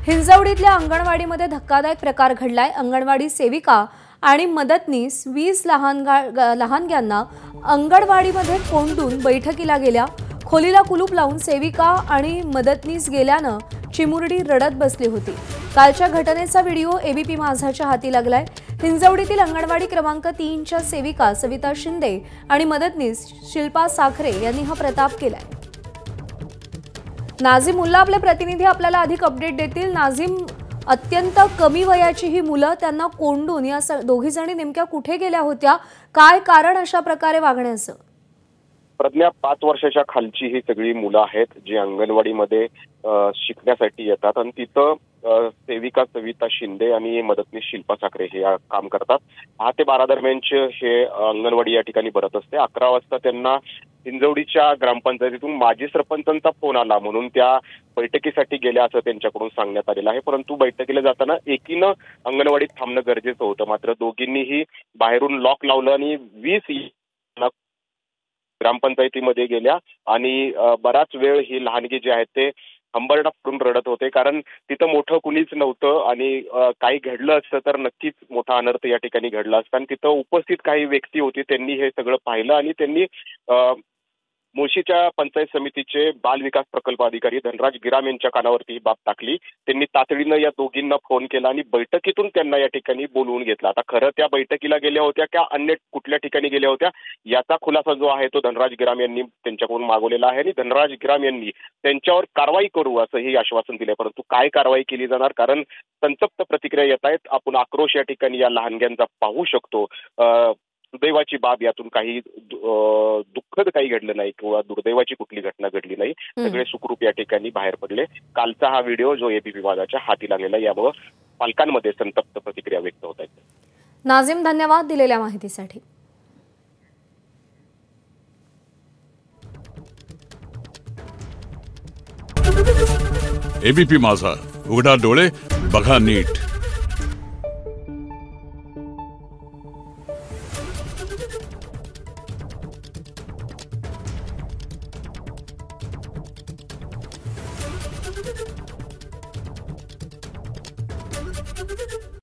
हिंजवडीतल्या अंगणवाडीमध्ये धक्कादायक प्रकार घडलाय। अंगणवाडी सेविका आणि मदतनीस 20 लहानग्यांना अंगणवाडीमध्ये कोंडून बैठकीला गेल्या। खोलीला कुलूप लावून सेविका आणि मदतनीस गेल्यानं चिमुरडी रडत बसली होती। कालच्या घटनेचा व्हिडिओ एबीपी माझाच्या हाती लागलाय। हिंजवडीतील अंगणवाडी क्रमांक 3 च्या सेविका सविता शिंदे आणि मदतनीस शिल्पा साखरे यांनी हा प्रताप केलाय। नाझीम मुल्ला आपले प्रतिनिधी आपल्याला अधिक अपडेट देतील। नाझीम, अत्यंत कमी वयाची ही मुलं, त्यांना कोंडून या दोघी जणी नेमक्या कुठे गेल्या होत्या? काय कारण अशा प्रकारे वागण्याचं? प्रज्ञा, 5 वर्षाच्या खालची ही सगळी मुलं आहेत जी अंगणवाडीमध्ये शिकण्यासाठी येतात आणि तिथं सेविका सविता शिंदे आणि मदतनीस शिल्पा साखरे हे काम करतात। 10 ते 12 दरम्यानचे हे अंगणवाडी या ठिकाणी भरत असते। 11 वाजता त्यांना हिंजवडीच्या ग्रामपंचायतीतून माजी सरपंचांचा फोन आला म्हणून त्या बैठकीसाठी गेल्या असं त्यांच्याकडून सांगण्यात आलेलं आहे। परंतु बैठकीला जाताना एकीनं अंगणवाडीत थांबणं गरजेचं होतं, मात्र दोघींनीही बाहेरून लॉक लावलं आणि 20 ग्रामपंचायतीमध्ये गेल्या आणि बराच वेळ ही लहानगी जे आहेत ते हंबरडा फोडून रडत होते, कारण तिथं मोठं कुणीच नव्हतं आणि काही घडलं असतं तर नक्कीच मोठा अनर्थ या ठिकाणी घडला असता। आणि तिथं उपस्थित काही व्यक्ती होती, त्यांनी हे सगळं पाहिलं आणि त्यांनी मुळशीच्या पंचायत समितीचे बाल विकास प्रकल्प अधिकारी धनराज गिराम यांच्या कानावरती ही बाब टाकली। त्यांनी तातडीनं या दोघींना फोन केला आणि बैठकीतून त्यांना या ठिकाणी बोलवून घेतला। आता खरं त्या बैठकीला गेल्या होत्या का अन्य कुठल्या ठिकाणी गेल्या होत्या याचा खुलासा जो आहे तो धनराज गिराम यांनी त्यांच्याकडून मागवलेला आहे आणि धनराज गिराम यांनी त्यांच्यावर कारवाई करू असंही आश्वासन दिले। परंतु काय कारवाई केली जाणार, कारण संतप्त प्रतिक्रिया येत आहेत। आपण आक्रोश या ठिकाणी या लहानग्यांचा पाहू शकतो। दुर्दैवाची बाब, यातून काही दुःखद काही घडलं नाही किंवा दुर्दैवाची कुठली घटना घडली नाही, सगळे सुखरूप या ठिकाणी बाहेर पडले। कालचा हा व्हिडिओ जो एबीपी माझाच्या हाती लागलेला, यामुळे पालकांमध्ये संतप्त प्रतिक्रिया व्यक्त होत आहेत। नाझीम, धन्यवाद दिलेल्या माहितीसाठी। एबीपी माझा, उघडा डोळे बघा नीट। Thank you.